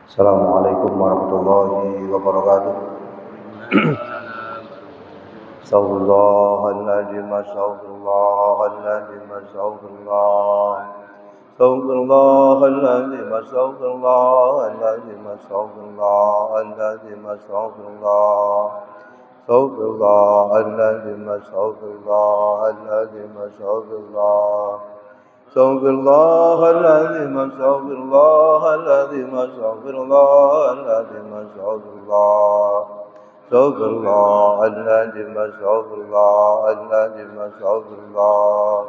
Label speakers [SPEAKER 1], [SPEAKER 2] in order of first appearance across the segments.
[SPEAKER 1] Assalamualaikum warahmatullahi wabarakatuh. Astaghfirullahaladzim, astaghfirullahaladzim, astaghfirullah. Astaghfirullahaladzim, astaghfirullahaladzim, astaghfirullahaladzim, astaghfirullah. Astaghfirullahaladzim, astaghfirullahaladzim, astaghfirullah. Astaghfirullahaladzim, astaghfirullahaladzim, astaghfirullahaladzim, astaghfirullah. Astaghfirullahaladzim, astaghfirullahaladzim, astaghfirullah.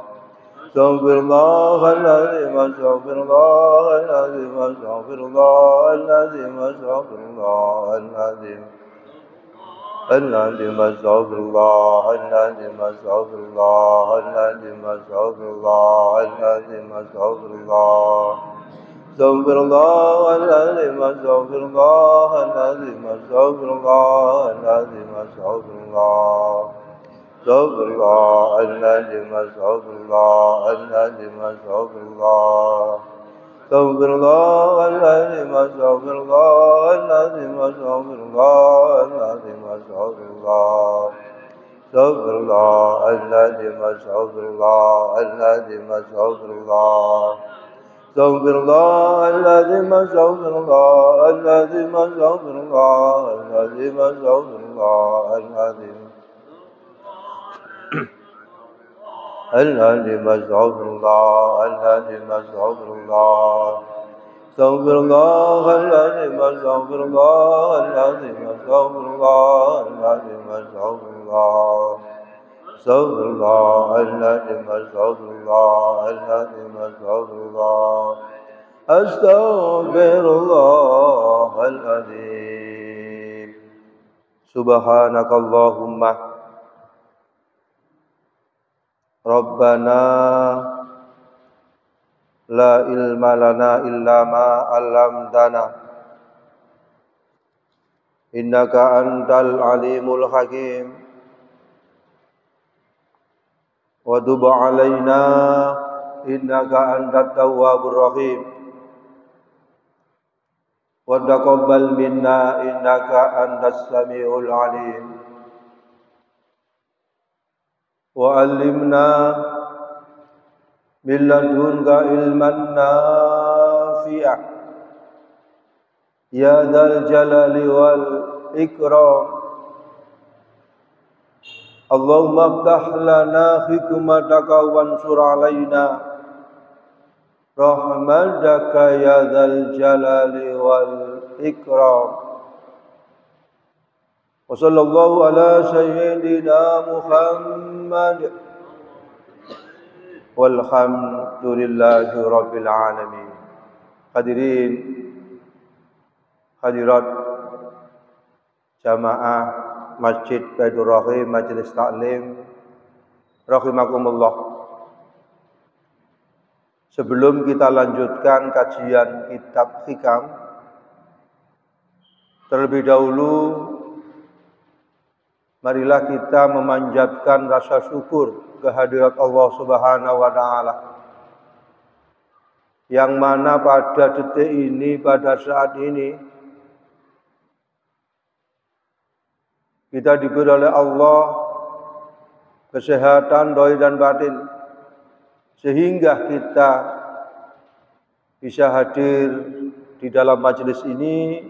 [SPEAKER 1] Astaghfirullahaladzim, astaghfirullahaladzim, astaghfirullahaladzim, astaghfirullahaladzim. Al-Nadim astaghfirullah, Al-Nadim astaghfirullah, Al-Nadim astaghfirullah, Al-Nadim astaghfirullah. Astaghfirullah, Al-Nadim astaghfirullah, Al-Nadim astaghfirullah, Al-Nadim astaghfirullah. Astaghfirullah, Al-Nadim astaghfirullah, Al-Nadim astaghfirullah. Astaghfirullahaladzim, astaghfirullahaladzim, astaghfirullahaladzim, astaghfirullah. Astaghfirullahaladzim, astaghfirullahaladzim, astaghfirullah. Astaghfirullahaladzim, astaghfirullahaladzim, astaghfirullahaladzim, astaghfirullahaladzim. Al-Nadim astaghfirullah, Al-Nadim astaghfirullah. Astaghfirullah, Al-Nadim astaghfirullah, Al-Nadim astaghfirullah, Al-Nadim astaghfirullah. Astaghfirullah, Al-Nadim astaghfirullah, Al-Nadim astaghfirullah. Astaghfirullah al-azim. Subhanakallahumma Rabbana la ilma lana illa ma 'allamtana innaka antal alimul hakim wa tub 'alaina innaka antat tawwabur rahim wa taqabbal minna innaka antas samiul alim. Wa 'allimna min ladunka ilman nafi'ah ya dzal jalali wal ikram. Allahumma iftah lana hikmataka wansur 'alaina rahmataka ya dzal jalali wal ikram. Wa sallallahu ala sayyidina Muhammad walhamdulillahi rabbil alamin. Hadirin hadirat jamaah Masjid Baitur Rahim Majelis Taklim rahimakumullah. Sebelum kita lanjutkan kajian kitab Hikam, terlebih dahulu marilah kita memanjatkan rasa syukur kehadirat Allah Subhanahu wa taala, yang mana pada detik ini, pada saat ini kita diberi oleh Allah kesehatan zahir dan batin sehingga kita bisa hadir di dalam majelis ini.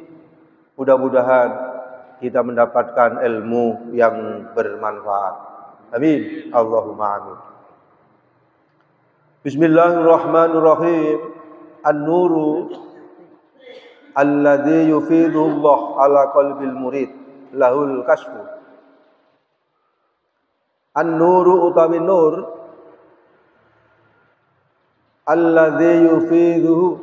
[SPEAKER 1] Mudah-mudahan kita mendapatkan ilmu yang bermanfaat. Amin. Allahumma amin. Bismillahirrahmanirrahim. An-nuru alladhi yufidu Allah ala qalbil murid lahul kasfu. An-nuru utawi nur alladhi yufiduhu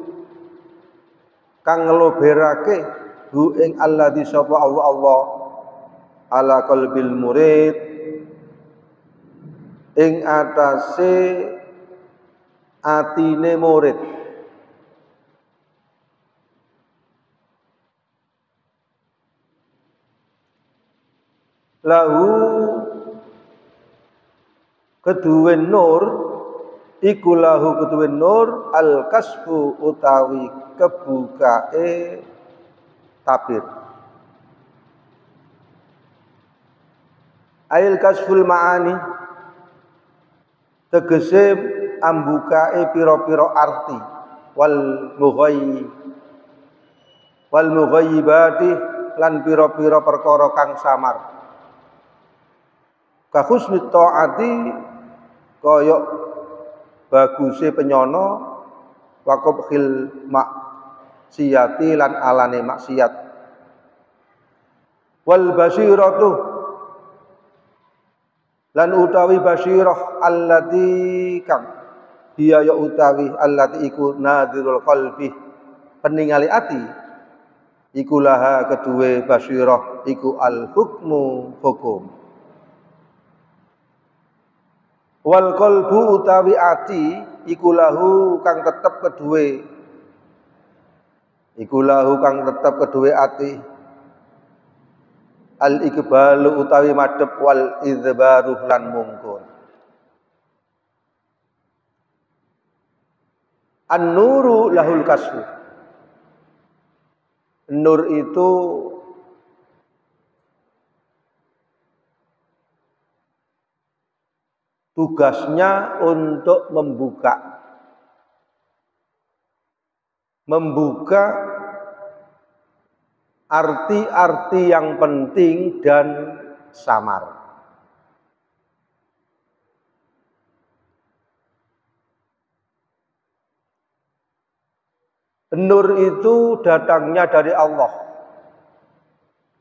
[SPEAKER 1] kang ngeloberake hu ing alladzi sapa Allah ala qalbil murid ing atase atine murid. Lahu keduwe nur iku lahu keduwe nur al kasfu utawi kebukae tabir. Ail kasful ma'ani tegese ambukae pira-pira arti wal mughayyibati lan pira-pira perkara kang samar. Ka husni taati kaya baguse penyono wa qabhil maksiyati lan alane maksiat. Wal basiratu lan utawi basyirah allati kang dia ya utawi allati iku nadhirul qalbi peningali ati iku laha kedue basyirah iku al hukmu hukum. Wal qalbu utawi ati iku lahu kang tetep kedue ati al ikbalu utawi madhep wal idbaru lan mungkur. An-nuru lahul kasfu. Nur itu tugasnya untuk membuka arti-arti yang penting dan samar. Nur itu datangnya dari Allah.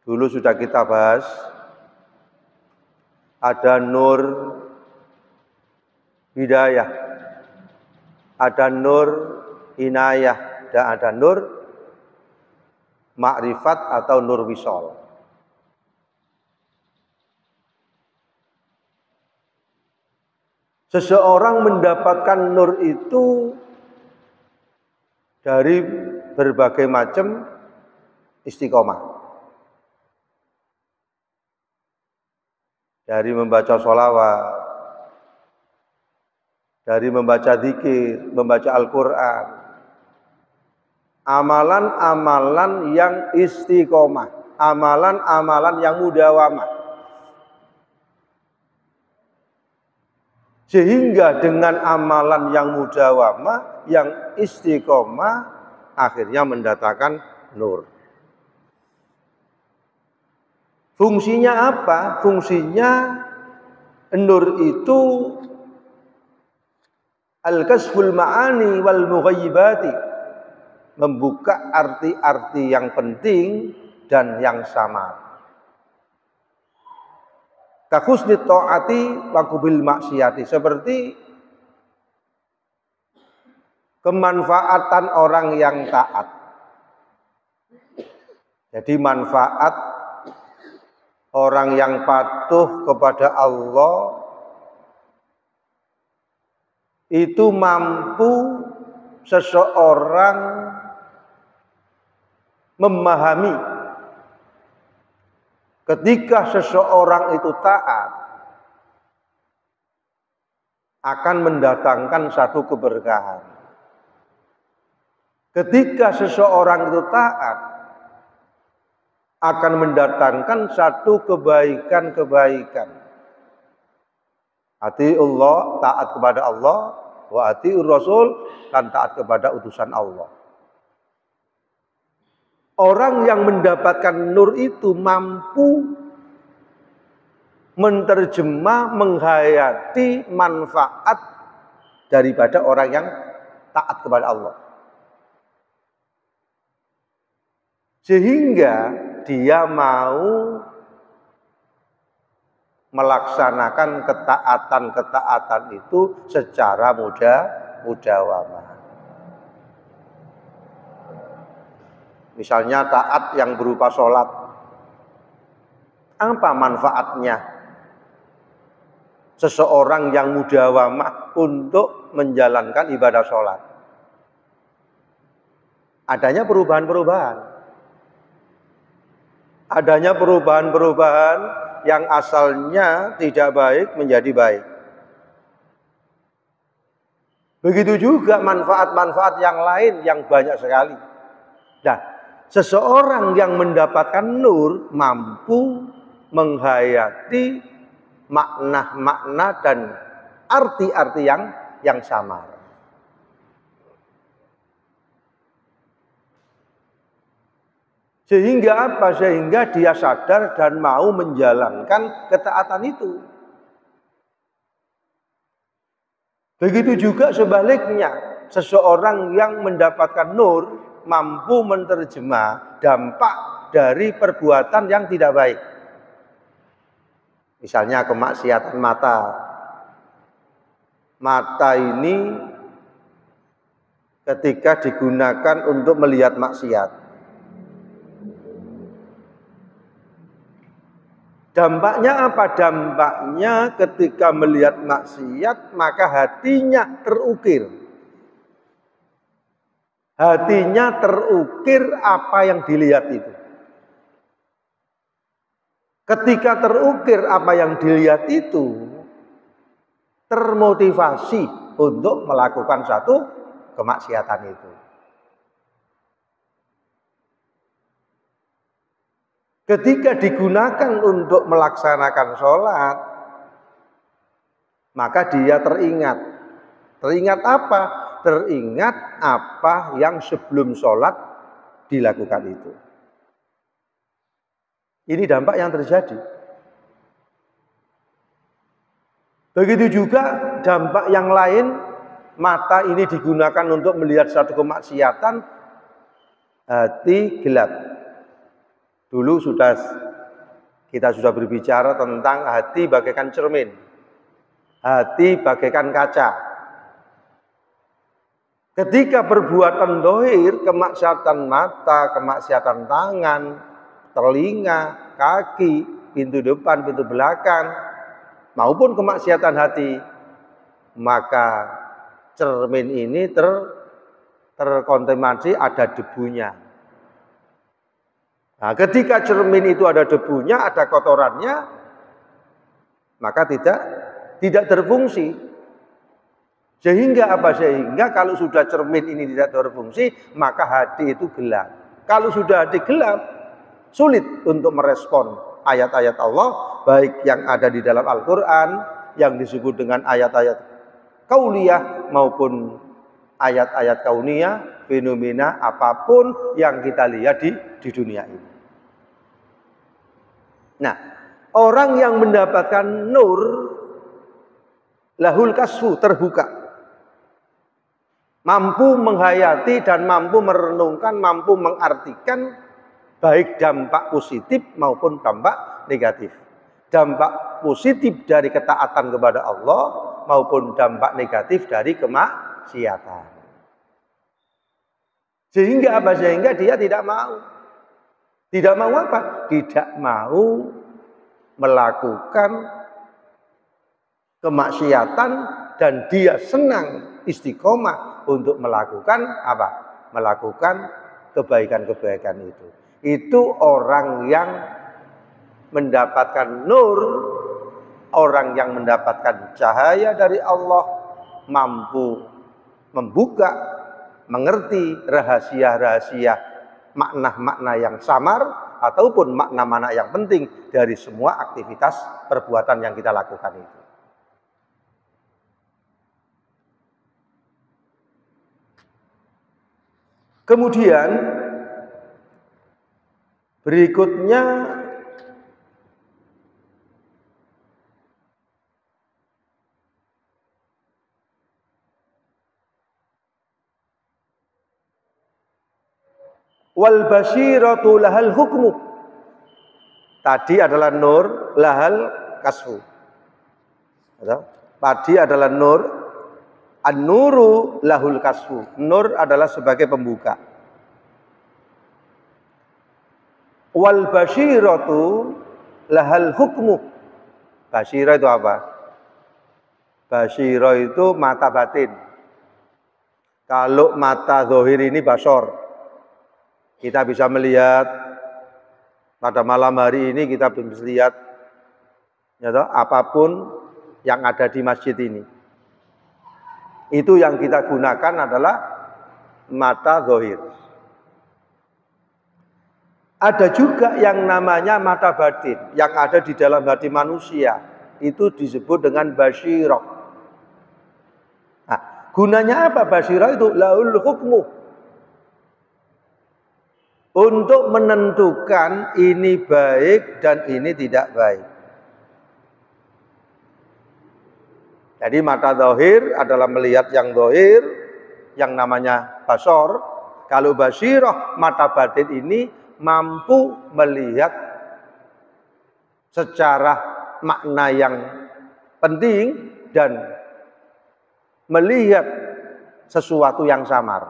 [SPEAKER 1] Dulu sudah kita bahas. Ada nur hidayah, ada nur inayah, dan ada nur makrifat atau nur wisol. Seseorang mendapatkan nur itu dari berbagai macam istiqomah. Dari membaca sholawat, dari membaca zikir, membaca Al-Quran. Amalan-amalan yang istiqomah, amalan-amalan yang mudawamah. Sehingga dengan amalan yang mudawamah, yang istiqomah, akhirnya mendatangkan nur. Fungsinya apa? Fungsinya nur itu al-kasful ma'ani wal mughayyibati, membuka arti-arti yang penting dan yang samar. Ka husni taati wa qubil maksiyati, seperti kemanfaatan orang yang taat. Jadi manfaat orang yang patuh kepada Allah itu mampu seseorang memahami ketika seseorang itu taat akan mendatangkan satu keberkahan. Ketika seseorang itu taat akan mendatangkan satu kebaikan-kebaikan. Atiullah, taat kepada Allah, wa atiur rasul, dan taat kepada utusan Allah. Orang yang mendapatkan nur itu mampu menerjemah, menghayati manfaat daripada orang yang taat kepada Allah. Sehingga dia mau melaksanakan ketaatan-ketaatan itu secara mudawamah. Misalnya taat yang berupa sholat. Apa manfaatnya seseorang yang mudawamah untuk menjalankan ibadah sholat? Adanya perubahan-perubahan. Adanya perubahan-perubahan yang asalnya tidak baik menjadi baik. Begitu juga manfaat-manfaat yang lain yang banyak sekali. Nah, seseorang yang mendapatkan nur mampu menghayati makna-makna dan arti-arti yang samar. Sehingga apa? Sehingga dia sadar dan mau menjalankan ketaatan itu. Begitu juga sebaliknya, seseorang yang mendapatkan nur mampu menerjemah dampak dari perbuatan yang tidak baik. Misalnya kemaksiatan mata. Mata ini ketika digunakan untuk melihat maksiat, dampaknya apa? Dampaknya ketika melihat maksiat maka hatinya terukir. Hatinya terukir apa yang dilihat itu. Ketika terukir apa yang dilihat itu, termotivasi untuk melakukan satu kemaksiatan itu. Ketika digunakan untuk melaksanakan sholat, maka dia teringat. Teringat apa? Teringat apa yang sebelum sholat dilakukan itu. Ini dampak yang terjadi. Begitu juga dampak yang lain, mata ini digunakan untuk melihat satu kemaksiatan, hati gelap. Dulu kita sudah berbicara tentang hati bagaikan cermin, hati bagaikan kaca. Ketika perbuatan dohir, kemaksiatan mata, kemaksiatan tangan, telinga, kaki, pintu depan, pintu belakang, maupun kemaksiatan hati, maka cermin ini terkontaminasi, ada debunya. Nah, ketika cermin itu ada debunya, ada kotorannya, maka tidak berfungsi. Sehingga apa? Sehingga kalau sudah cermin ini tidak berfungsi, maka hati itu gelap. Kalau sudah hati gelap, sulit untuk merespon ayat-ayat Allah, baik yang ada di dalam Al-Quran, yang disebut dengan ayat-ayat kauniyah, maupun ayat-ayat kauniyah, fenomena apapun yang kita lihat di dunia ini. Nah, orang yang mendapatkan nur, lahul kasfu, terbuka, mampu menghayati dan mampu merenungkan, mampu mengartikan baik dampak positif maupun dampak negatif. Dampak positif dari ketaatan kepada Allah maupun dampak negatif dari kemaksiatan. Sehingga apa? Sehingga dia tidak mau. Tidak mau apa? Tidak mau melakukan kemaksiatan, dan dia senang istiqomah untuk melakukan apa? Melakukan kebaikan-kebaikan itu. Itu orang yang mendapatkan nur, orang yang mendapatkan cahaya dari Allah, mampu membuka, mengerti rahasia-rahasia, makna-makna yang samar ataupun makna-makna yang penting dari semua aktivitas perbuatan yang kita lakukan itu. Kemudian berikutnya wal basyiratu lahal hukmu. Tadi adalah nur, lahal kasfu. Tadi adalah nur, an-nuru lahul kasfu. Nur adalah sebagai pembuka. Wal basyiratu lahal hukmu. Basyirah itu apa? Basyirah itu mata batin. Kalau mata zahir ini basor, kita bisa melihat pada malam hari ini, kita bisa lihat ya toh, apapun yang ada di masjid ini. Itu yang kita gunakan adalah mata zahir. Ada juga yang namanya mata batin yang ada di dalam hati manusia. Itu disebut dengan basyirah. Nah, gunanya apa basyirah itu? Laul hukmu. Untuk menentukan ini baik dan ini tidak baik. Jadi mata zahir adalah melihat yang zahir, yang namanya basor. Kalau basyirah, mata batin ini mampu melihat secara makna yang penting dan melihat sesuatu yang samar.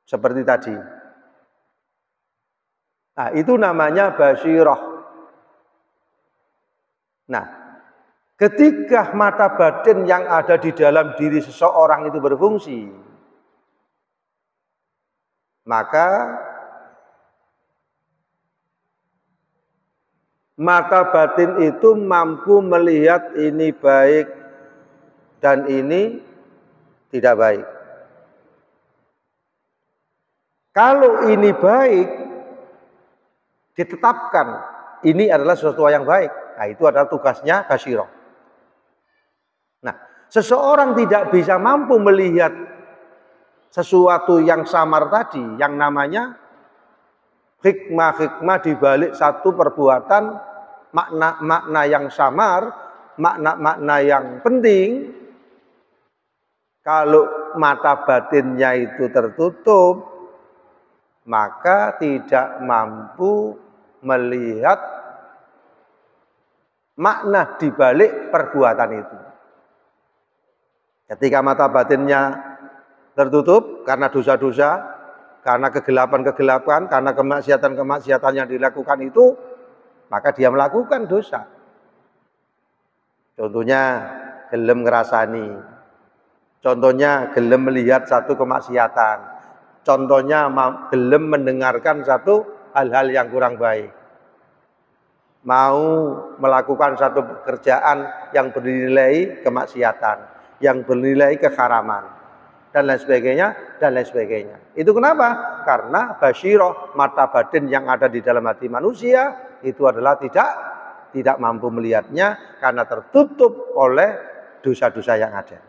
[SPEAKER 1] Seperti tadi. Nah, itu namanya basyirah. Nah, ketika mata batin yang ada di dalam diri seseorang itu berfungsi, maka mata batin itu mampu melihat ini baik dan ini tidak baik. Kalau ini baik, ditetapkan ini adalah sesuatu yang baik. Nah, itu adalah tugasnya basyirah. Nah, seseorang tidak bisa mampu melihat sesuatu yang samar tadi, yang namanya hikmah-hikmah di balik satu perbuatan, makna-makna yang samar, makna-makna yang penting. Kalau mata batinnya itu tertutup, maka tidak mampu melihat makna di balik perbuatan itu. Ketika mata batinnya tertutup karena dosa-dosa, karena kegelapan-kegelapan, karena kemaksiatan-kemaksiatan yang dilakukan itu, maka dia melakukan dosa. Contohnya gelem ngerasani, contohnya gelem melihat satu kemaksiatan, contohnya gelem mendengarkan satu hal-hal yang kurang baik, mau melakukan satu pekerjaan yang bernilai kemaksiatan, yang bernilai keharaman, dan lain sebagainya, dan lain sebagainya. Itu kenapa? Karena basyirah, mata batin yang ada di dalam hati manusia, itu adalah tidak mampu melihatnya karena tertutup oleh dosa-dosa yang ada.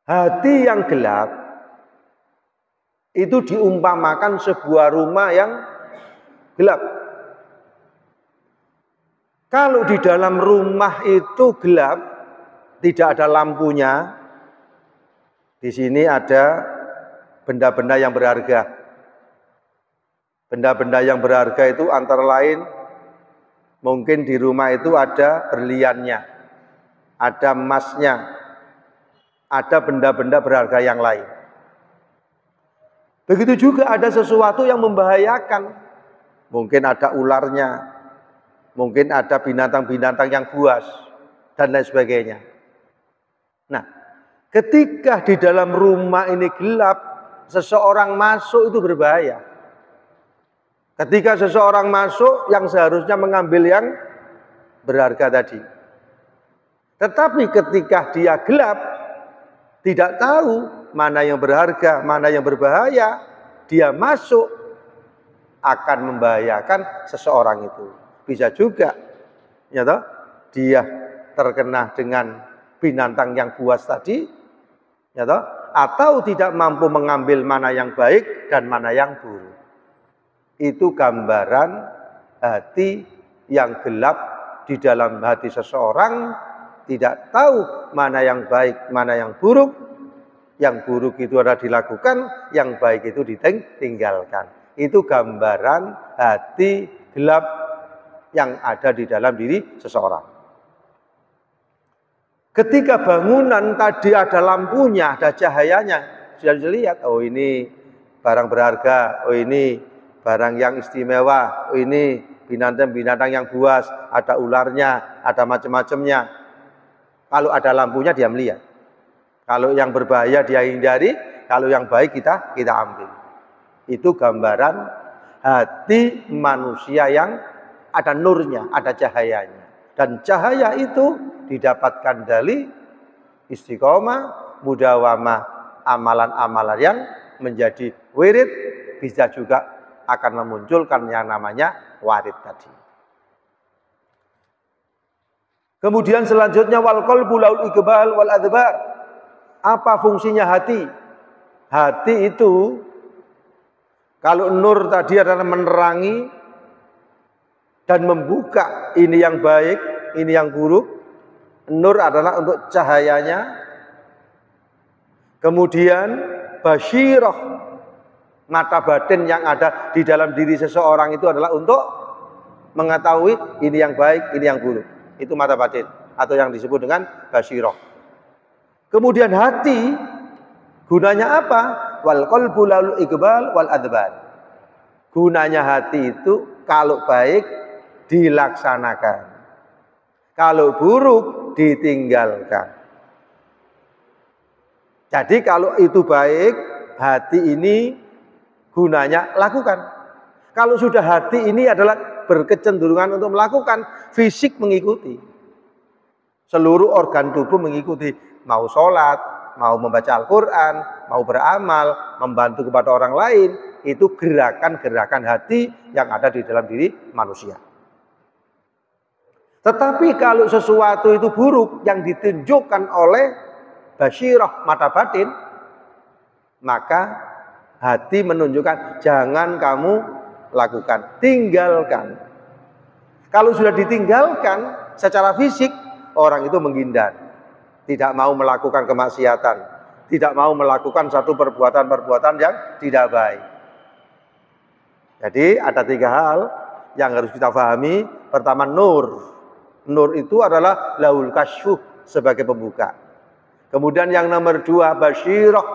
[SPEAKER 1] Hati yang gelap itu diumpamakan sebuah rumah yang gelap. Kalau di dalam rumah itu gelap, tidak ada lampunya, di sini ada benda-benda yang berharga. Benda-benda yang berharga itu antara lain mungkin di rumah itu ada berliannya, ada emasnya, ada benda-benda berharga yang lain. Begitu juga ada sesuatu yang membahayakan. Mungkin ada ularnya, mungkin ada binatang-binatang yang buas, dan lain sebagainya. Nah, ketika di dalam rumah ini gelap, seseorang masuk itu berbahaya. Ketika seseorang masuk yang seharusnya mengambil yang berharga tadi. Tetapi ketika dia gelap, tidak tahu mana yang berharga, mana yang berbahaya, dia masuk akan membahayakan seseorang itu. Bisa juga ya toh, dia terkena dengan binatang yang buas tadi, ya toh, atau tidak mampu mengambil mana yang baik dan mana yang buruk. Itu gambaran hati yang gelap di dalam hati seseorang, tidak tahu mana yang baik, mana yang buruk. Yang buruk itu adalah dilakukan, yang baik itu ditinggalkan. Itu gambaran hati gelap yang ada di dalam diri seseorang. Ketika bangunan tadi ada lampunya, ada cahayanya, sudah dilihat, oh ini barang berharga, oh ini barang yang istimewa, oh ini binatang-binatang yang buas, ada ularnya, ada macam-macamnya. Kalau ada lampunya dia melihat. Kalau yang berbahaya dia hindari, kalau yang baik kita ambil. Itu gambaran hati manusia yang ada nurnya, ada cahayanya. Dan cahaya itu didapatkan dari istiqomah, mudawamah, amalan-amalan yang menjadi wirid, bisa juga akan memunculkan yang namanya warid tadi. Kemudian selanjutnya wal qalbu laul iqbal wal adbar. Apa fungsinya hati? Hati itu kalau nur tadi adalah menerangi dan membuka ini yang baik, ini yang buruk. Nur adalah untuk cahayanya. Kemudian basyirah, mata batin yang ada di dalam diri seseorang itu adalah untuk mengetahui ini yang baik, ini yang buruk. Itu mata batin atau yang disebut dengan basyirah. Kemudian hati gunanya apa? Wal qalbu laul iqbal wal adbar. Gunanya hati itu kalau baik dilaksanakan, kalau buruk ditinggalkan. Jadi kalau itu baik, hati ini gunanya lakukan. Kalau sudah hati ini adalah berkecenderungan untuk melakukan, fisik mengikuti. Seluruh organ tubuh mengikuti, mau sholat, mau membaca Al-Quran, mau beramal, membantu kepada orang lain, itu gerakan-gerakan hati yang ada di dalam diri manusia. Tetapi kalau sesuatu itu buruk yang ditunjukkan oleh basyirah, mata batin, maka hati menunjukkan jangan kamu lakukan, tinggalkan. Kalau sudah ditinggalkan secara fisik, orang itu menghindar, tidak mau melakukan kemaksiatan, tidak mau melakukan satu perbuatan-perbuatan yang tidak baik. Jadi ada 3 hal yang harus kita pahami. Pertama, nur. Nur itu adalah laul kasyfu sebagai pembuka. Kemudian yang nomor 2, basyirah,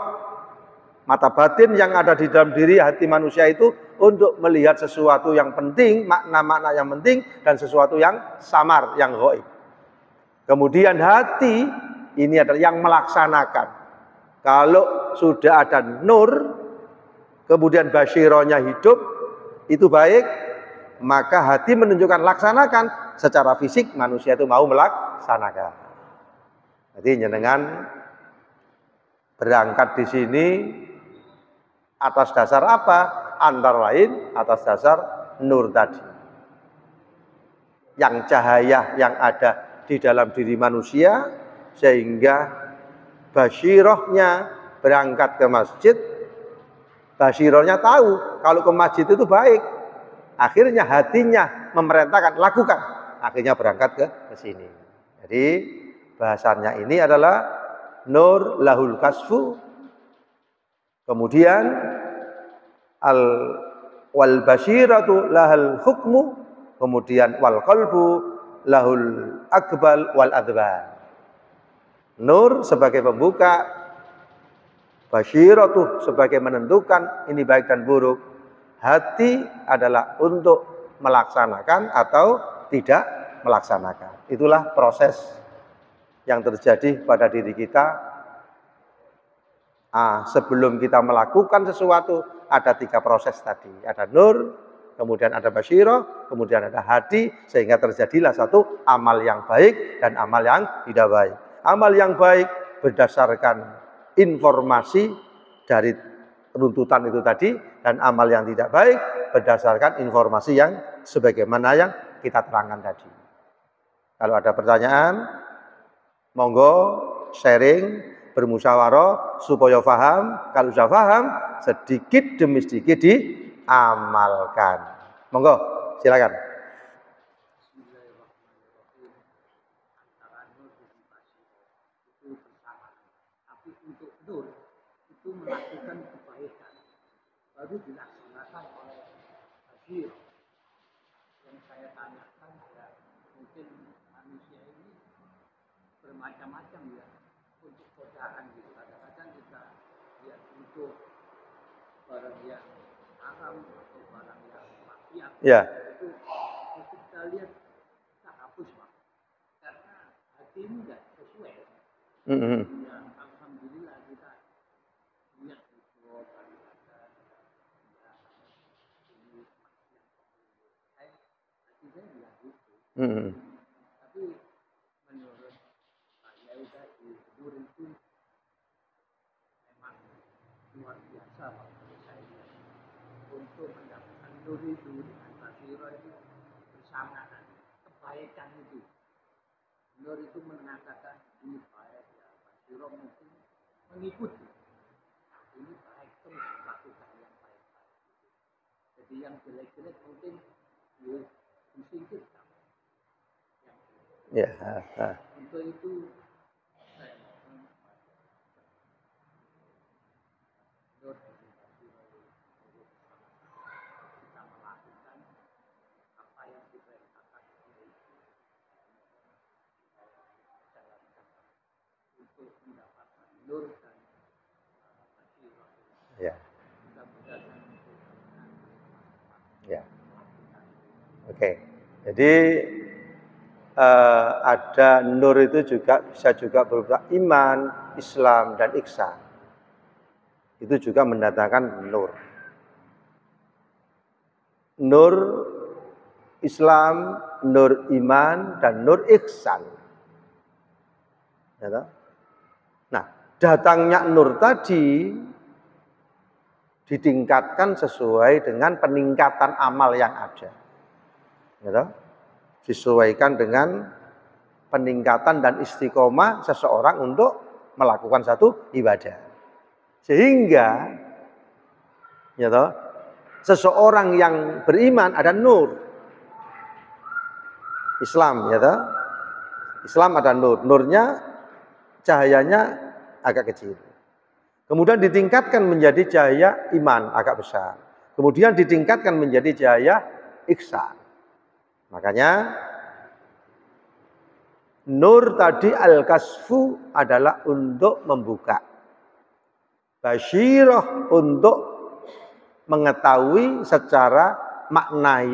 [SPEAKER 1] mata batin yang ada di dalam diri hati manusia itu untuk melihat sesuatu yang penting, makna-makna yang penting, dan sesuatu yang samar, yang ghaib. Kemudian hati ini adalah yang melaksanakan. Kalau sudah ada nur, kemudian basyirahnya hidup, itu baik, maka hati menunjukkan laksanakan. Secara fisik manusia itu mau melaksanakan. Jadi jenengan berangkat di sini atas dasar apa? Antara lain atas dasar nur tadi. Yang cahaya yang ada di dalam diri manusia, sehingga basyirahnya berangkat ke masjid, basyirahnya tahu kalau ke masjid itu baik. Akhirnya hatinya memerintahkan lakukan, akhirnya berangkat ke sini. Jadi bahasanya ini adalah nur lahul kasfu, kemudian al wal basyiratu lahal hukmu, kemudian wal qalbu lahul akbal wal adbar. Nur sebagai pembuka, basyiratu sebagai menentukan ini baik dan buruk, hati adalah untuk melaksanakan atau tidak melaksanakan. Itulah proses yang terjadi pada diri kita. Sebelum kita melakukan sesuatu, ada 3 proses tadi. Ada nur, kemudian ada basyirah, kemudian ada hati, sehingga terjadilah satu amal yang baik dan amal yang tidak baik. Amal yang baik berdasarkan informasi dari runtutan itu tadi, dan amal yang tidak baik berdasarkan informasi yang sebagaimana yang kita terangkan tadi. Kalau ada pertanyaan, monggo sharing, bermusyawarah supaya paham. Kalau sudah paham, sedikit demi sedikit diamalkan. Monggo, silakan.
[SPEAKER 2] Tapi untuk nur itu melakukan kebaikan baru dilaksanakan oleh basyir. Yang saya tanyakan ya, mungkin manusia ini bermacam-macam ya untuk godaan gitu. Kadang-kadang kita lihat untuk barang yang haram atau barang yang maksiat,
[SPEAKER 1] Ya.
[SPEAKER 2] itu kita lihat kita hapus Pak, karena hati ini nggak sesuai. Ya, alhamdulillah kita lihat itu kadang-kadang ya, ini maksiat, hati saya bilang gitu. Tapi menurut saya tadi nur itu memang luar biasa Pak, saya lihat. Untuk mendapatkan nur itu dengan basirah itu bersamaan, kebaikan itu. Nur itu mengatakan ini baik ya, basirah mungkin mengikuti. Ini baik terus lakukan yang baik-baik. Jadi yang jelek-jelek mungkin disingkirkan.
[SPEAKER 1] Ya.
[SPEAKER 2] Untuk itu saya kita melakukan apa yang diperintahkan oleh jalankan untuk mendapatkan nur dan basirah.
[SPEAKER 1] Ya.
[SPEAKER 2] Mudah-mudahan
[SPEAKER 1] Ya. Oke. Jadi ada nur itu juga bisa juga berupa iman, Islam, dan ihsan. Itu juga mendatangkan nur. Nur Islam, nur iman, dan nur ihsan. Ya, nah, datangnya nur tadi ditingkatkan sesuai dengan peningkatan amal yang ada. Ya, disesuaikan dengan peningkatan dan istiqomah seseorang untuk melakukan satu ibadah. Sehingga ya toh, seseorang yang beriman ada nur. Islam ya toh. Islam ada nur. Nurnya cahayanya agak kecil. Kemudian ditingkatkan menjadi cahaya iman agak besar. Kemudian ditingkatkan menjadi cahaya ihsan. Makanya nur tadi al-kasfu adalah untuk membuka. Basyirah untuk mengetahui secara makna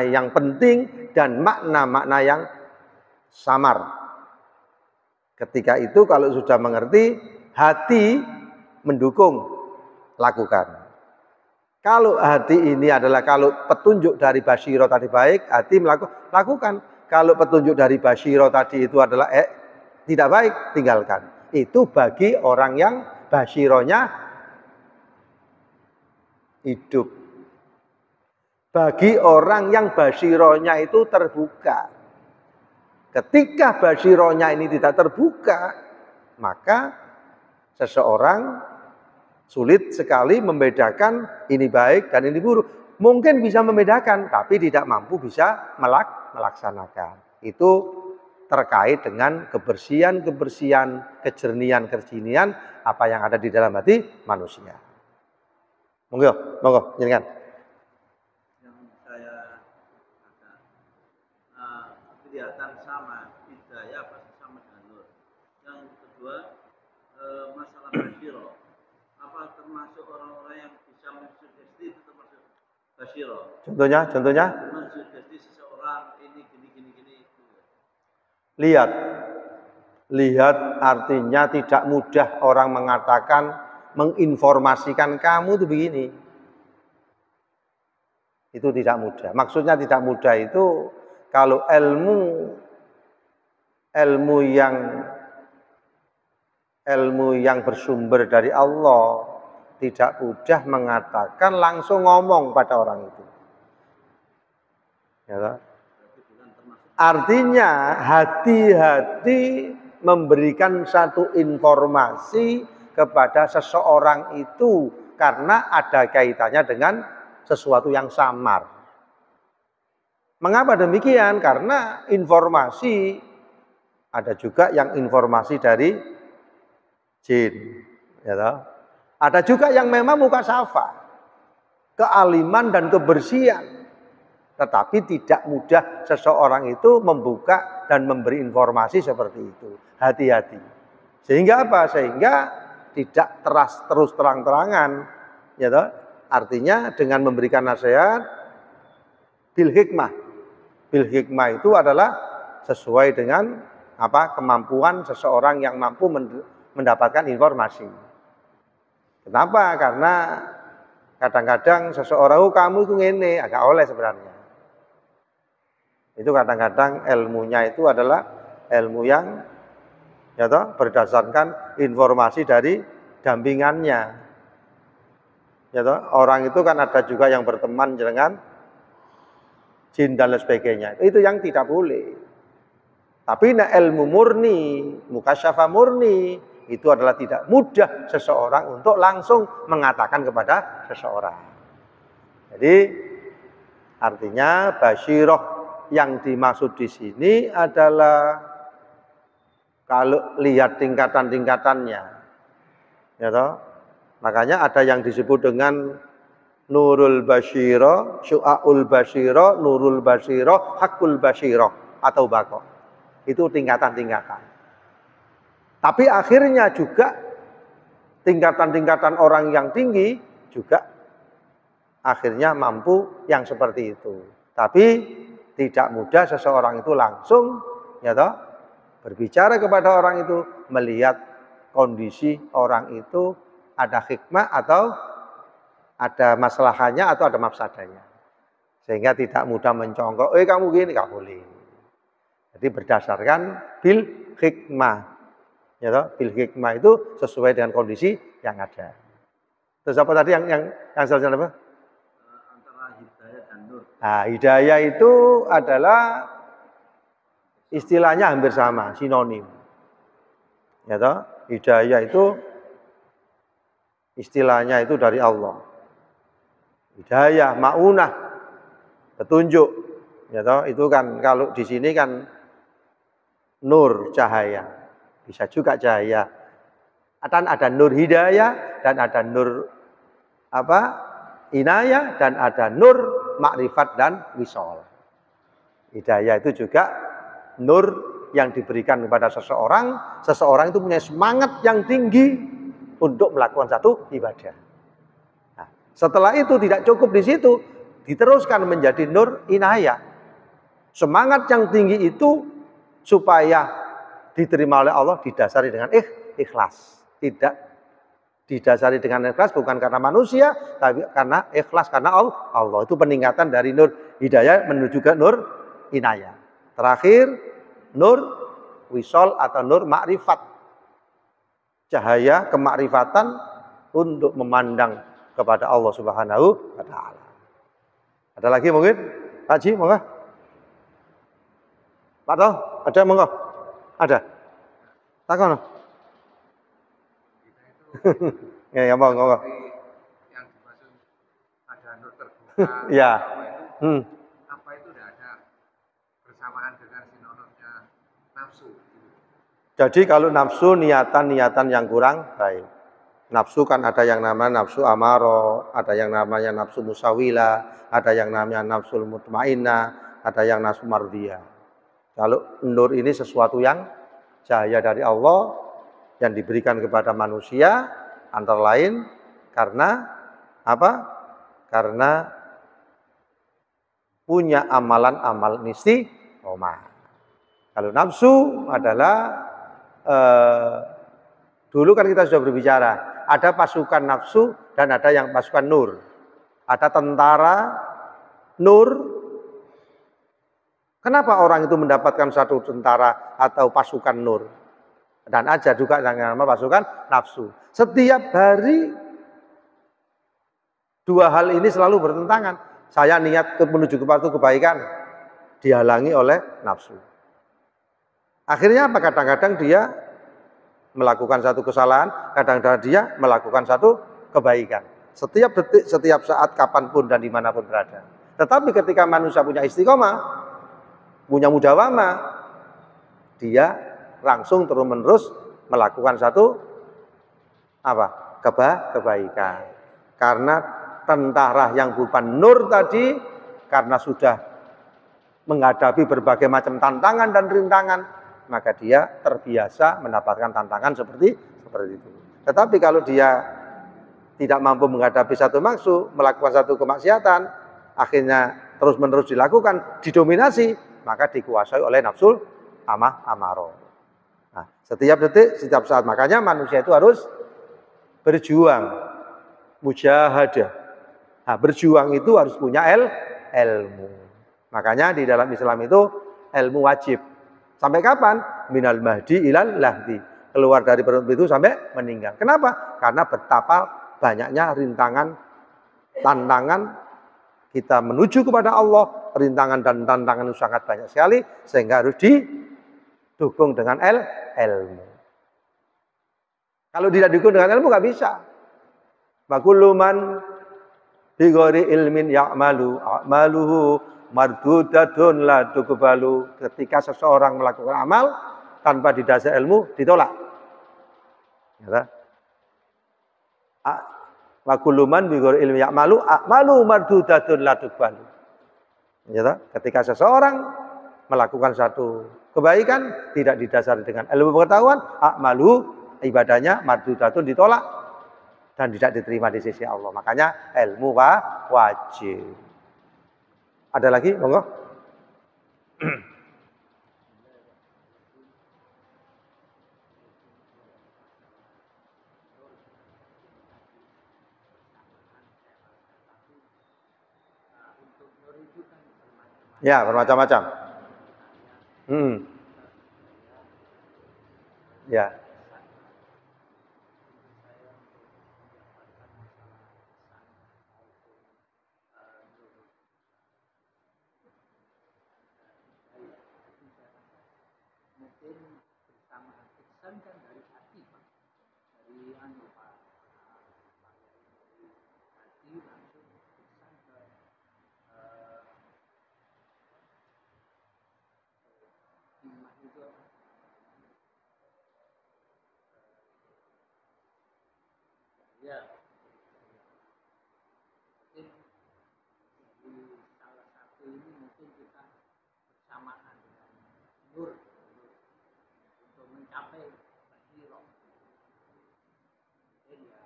[SPEAKER 1] yang penting dan makna-makna yang samar. Ketika itu kalau sudah mengerti, hati mendukung, lakukan. Kalau hati ini adalah kalau petunjuk dari basyirah tadi baik, hati lakukan. Kalau petunjuk dari basyirah tadi itu adalah tidak baik, tinggalkan. Itu bagi orang yang basyirahnya hidup. Bagi orang yang basyirahnya itu terbuka. Ketika basyirahnya ini tidak terbuka, maka seseorang sulit sekali membedakan ini baik dan ini buruk. Mungkin bisa membedakan, tapi tidak mampu bisa melaksanakan. Itu terkait dengan kebersihan, kejernihan apa yang ada di dalam hati manusia. Monggo, jenengan.
[SPEAKER 2] Yang saya kelihatan sama, hidayah pasti sama dengan nur. Yang kedua, masalah basyirah. Apa termasuk orang-orang yang bisa mensugesti itu termasuk basyirah?
[SPEAKER 1] Contohnya?
[SPEAKER 2] Mensugesti seseorang ini gini.
[SPEAKER 1] Lihat artinya tidak mudah orang mengatakan, menginformasikan kamu itu begini. Itu tidak mudah. Maksudnya tidak mudah itu kalau ilmu yang bersumber dari Allah tidak mudah mengatakan langsung ngomong pada orang itu. Ya, artinya hati-hati memberikan satu informasi kepada seseorang itu karena ada kaitannya dengan sesuatu yang samar. Mengapa demikian? Karena informasi ada juga yang informasi dari jin, ya. Ada juga yang memang mukasafah, kealiman dan kebersihan. Tetapi tidak mudah seseorang itu membuka dan memberi informasi seperti itu. Hati-hati. Sehingga apa? Sehingga tidak terus terang-terangan, ya toh? Artinya dengan memberikan nasihat bil hikmah. Bil hikmah itu adalah sesuai dengan kemampuan seseorang yang mampu mendapatkan informasi. Kenapa? Karena kadang-kadang seseorang, kamu itu ngene, agak oleh sebenarnya. Itu kadang-kadang ilmunya itu adalah ilmu yang ya toh, berdasarkan informasi dari dampingannya. Ya toh, orang itu kan ada juga yang berteman dengan jin dan lain sebagainya. Itu yang tidak boleh. Tapi ilmu murni, mukasyafah murni, itu adalah tidak mudah seseorang untuk langsung mengatakan kepada seseorang. Jadi artinya basyirah yang dimaksud di sini adalah kalau lihat tingkatan-tingkatannya, ya toh, makanya ada yang disebut dengan nurul basyirah, syu'aul basyirah, nurul basyirah, hakul basyirah atau bako. Itu tingkatan-tingkatan. Tapi akhirnya juga tingkatan-tingkatan orang yang tinggi juga akhirnya mampu yang seperti itu. Tapi tidak mudah seseorang itu langsung, ya toh, berbicara kepada orang itu, melihat kondisi orang itu ada hikmah atau ada masalahnya atau ada mafsadanya. Sehingga tidak mudah mencongkok, kamu gini, nggak boleh. Jadi berdasarkan bil hikmah. Ya toh, bil hikmah itu sesuai dengan kondisi yang ada. Terus apa tadi yang selanjutnya apa?
[SPEAKER 2] Antara hidayah dan nur.
[SPEAKER 1] Nah, hidayah itu adalah istilahnya hampir sama, sinonim. Ya toh, hidayah itu istilahnya itu dari Allah. Hidayah, maunah, petunjuk. Ya toh, itu kan kalau di sini kan nur, cahaya. Bisa juga cahaya. Dan ada nur hidayah dan ada nur inayah dan ada nur makrifat dan wisol. Hidayah itu juga nur yang diberikan kepada seseorang. Seseorang itu punya semangat yang tinggi untuk melakukan satu ibadah. Nah, setelah itu tidak cukup di situ, diteruskan menjadi nur inayah. Semangat yang tinggi itu supaya diterima oleh Allah didasari dengan ikhlas. Tidak didasari dengan ikhlas bukan karena manusia, tapi karena ikhlas karena Allah. Itu peningkatan dari nur hidayah menuju ke nur inayah. Terakhir nur wisol atau nur makrifat. Cahaya kemakrifatan untuk memandang kepada Allah Subhanahu wa taala. Ada lagi mungkin? Pak Ji, monggo. Pak Toh, ada monggo? Ada? Takon. Ya, monggo.
[SPEAKER 2] Yang dimaksud ada nur terbuka.
[SPEAKER 1] Ya.
[SPEAKER 2] Apa itu tidak ada bersamaan dengan sinonimnya nafsu.
[SPEAKER 1] Jadi kalau nafsu niatan yang kurang baik. Nafsu kan ada yang namanya nafsu amaro, ada yang namanya nafsu musawila, ada yang namanya nafsu mutmainnah, ada yang nafsu mardiyah. Kalau nur ini sesuatu yang cahaya dari Allah yang diberikan kepada manusia, antara lain karena apa? Karena punya amalan-amal istiqomah. Kalau nafsu adalah dulu kan kita sudah berbicara, ada pasukan nafsu dan ada yang pasukan nur. Ada tentara nur. Kenapa orang itu mendapatkan satu tentara atau pasukan nur? Dan ada juga yang namanya pasukan nafsu. Setiap hari dua hal ini selalu bertentangan. Saya niat menuju kepada kebaikan, dihalangi oleh nafsu. Akhirnya apa? Kadang-kadang dia melakukan satu kesalahan, kadang-kadang dia melakukan satu kebaikan. Setiap detik, setiap saat, kapanpun dan dimanapun berada. Tetapi ketika manusia punya istiqomah, punya mudawamah, dia langsung terus-menerus melakukan satu kebaikan. Karena tentara yang berupa nur tadi, karena sudah menghadapi berbagai macam tantangan dan rintangan, maka dia terbiasa mendapatkan tantangan seperti itu. Tetapi kalau dia tidak mampu menghadapi satu maksud, melakukan satu kemaksiatan, akhirnya terus-menerus dilakukan, didominasi, maka dikuasai oleh nafsul amaro. Nah, setiap detik, setiap saat. Makanya manusia itu harus berjuang, mujahadah. Nah, berjuang itu harus punya ilmu. Makanya di dalam Islam itu ilmu wajib. Sampai kapan? Minal mahdi ilal lahdi. Keluar dari perut itu sampai meninggal. Kenapa? Karena betapa banyaknya rintangan, tantangan kita menuju kepada Allah. Rintangan dan tantangan itu sangat banyak sekali, sehingga harus didukung dengan ilmu. Kalau tidak didukung dengan ilmu, nggak bisa. Bakuluman bigori ilmin ya'malu a'maluhu mardudatun la tuqbalu. Ketika seseorang melakukan amal tanpa didasari ilmu, ditolak. Ya, wa kulluman bi ghairi ilmi ya'malu a'malu mardudatun la tuqbalu. Ya, ketika seseorang melakukan satu kebaikan tidak didasari dengan ilmu pengetahuan, a'malu ibadahnya mardudatun ditolak dan tidak diterima di sisi Allah. Makanya ilmu wajib. Ada lagi, monggo? Ya, bermacam-macam. Ya.
[SPEAKER 2] Mungkin bersama ihsan kan dari hati, Pak. Dari Pak. Hati langsung ihsan ke iman itu apa? Ya. Mungkin di salah satu ini mungkin kita bersamaan dengan nur untuk mencapai basirah. Jadi ya,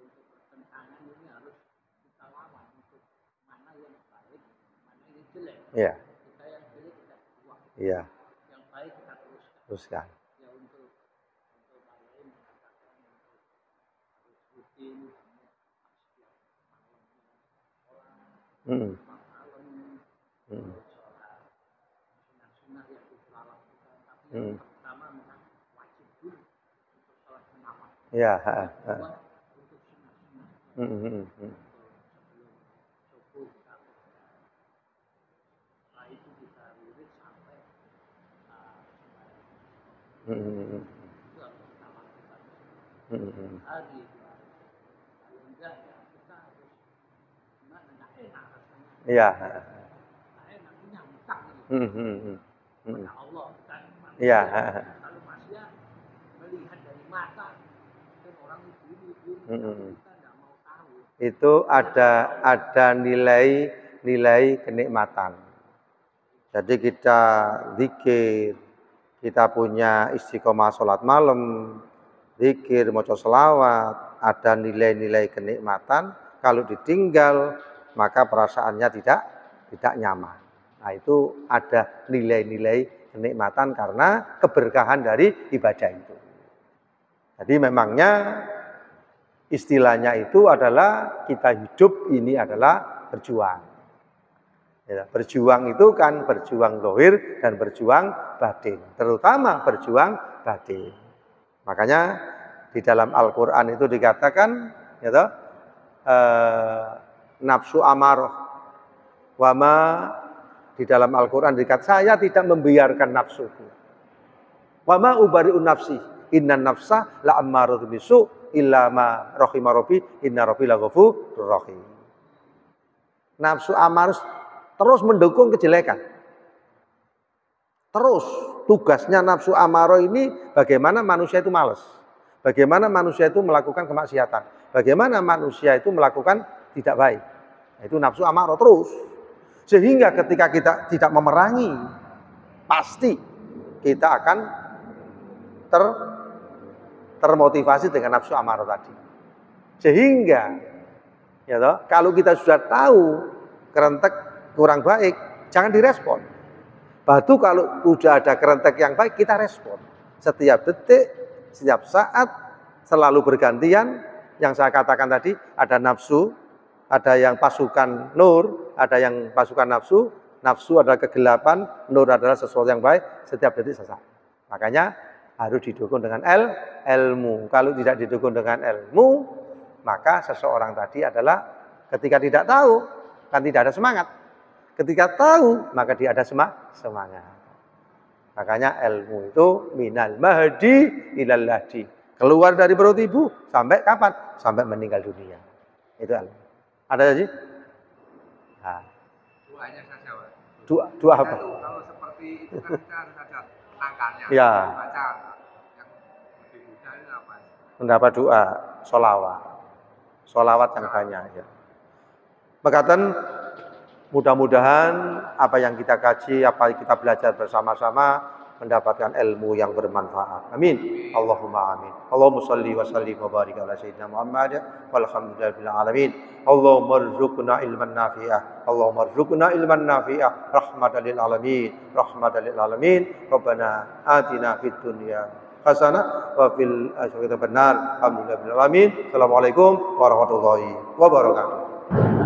[SPEAKER 2] untuk pertentangan ini harus kita lawan untuk mana yang baik, mana yang jelek.
[SPEAKER 1] Iya.
[SPEAKER 2] Kita yang jelek kita buang.
[SPEAKER 1] Iya.
[SPEAKER 2] Yang baik kita
[SPEAKER 1] teruskan.
[SPEAKER 2] Ya untuk yang lain mengatakan untuk harus rutin malam. Sunah-sunah yang kita lakukan, tapi yang pertama memang wajib dulu untuk sholat malam.
[SPEAKER 1] Ya.
[SPEAKER 2] Untuk sunah-sunah. Sebelum subuh kita setelah itu kita wirid sampai itu yang pertama kita hari kalau enggak ya kita harus gimana, nggak enak rasanya.
[SPEAKER 1] Iya.
[SPEAKER 2] Nggak enak, punya hutang pada Allah kan.
[SPEAKER 1] Iya.
[SPEAKER 2] Kalau manusia melihat dari mata kan orang itu kita nggak mau tahu.
[SPEAKER 1] Itu ada nilai kenikmatan. Jadi kita zikir, kita punya istiqomah sholat malam, zikir, maca selawat, ada nilai-nilai kenikmatan. Kalau ditinggal, maka perasaannya tidak nyaman. Nah, itu ada nilai-nilai kenikmatan karena keberkahan dari ibadah itu. Jadi memangnya istilahnya itu adalah kita hidup ini adalah berjuang. Ya, berjuang itu kan berjuang zahir dan berjuang batin, terutama berjuang batin. Makanya di dalam Al-Qur'an itu dikatakan gitu, nafsu amarah wama, di dalam Al-Qur'an dikatakan saya tidak membiarkan nafsuku. Wama ubari'un nafsi, innan nafsa la ammaratun bisu illa ma rahima rabbi inna rabbi laghafurur rahim. Nafsu amarah terus mendukung kejelekan. Terus tugasnya nafsu amarah ini bagaimana manusia itu malas. Bagaimana manusia itu melakukan kemaksiatan. Bagaimana manusia itu melakukan tidak baik. Itu nafsu amarah terus. Sehingga ketika kita tidak memerangi, pasti kita akan termotivasi dengan nafsu amarah tadi. Sehingga ya toh, kalau kita sudah tahu kerentek kurang baik, jangan direspon. Batu kalau udah ada kerentek yang baik, kita respon. Setiap detik, setiap saat, selalu bergantian. Yang saya katakan tadi, ada nafsu, ada yang pasukan nur, ada yang pasukan nafsu, Nafsu adalah kegelapan, nur adalah sesuatu yang baik, setiap detik sesat. Makanya harus didukung dengan ilmu. Kalau tidak didukung dengan ilmu, maka seseorang tadi adalah ketika tidak tahu, kan tidak ada semangat. Ketika tahu, maka dia ada semangat. Makanya ilmu itu minal mahdi ilal lahdi. Keluar dari perut ibu sampai kapan? Sampai meninggal dunia. Itu ilmu. Ada sih? Nah.
[SPEAKER 2] Doanya saja, Pak.
[SPEAKER 1] Doa apa?
[SPEAKER 2] Kalau seperti itu kan kita harus ada penangkalnya.
[SPEAKER 1] Ya.
[SPEAKER 2] Baca yang berbeda itu apa?
[SPEAKER 1] Mendapat doa, sholawat yang banyak. Ya. Makaten mudah-mudahan apa yang kita kaji, apa yang kita belajar bersama-sama mendapatkan ilmu yang bermanfaat. Amin. Allahumma amin. Allahumma shalli wa sallim wa barik ala sayyidina Muhammad walhamdulillahil alamin. Allahumma rzuqna ilman nafi'ah. Allahumma rzuqna ilman nafi'ah rahmatan lil alamin. Rahmatan lil alamin. Rabbana atina fid dunya hasanah wa fil akhirati hasanah. Alhamdulillahil alamin. Assalamualaikum warahmatullahi wabarakatuh.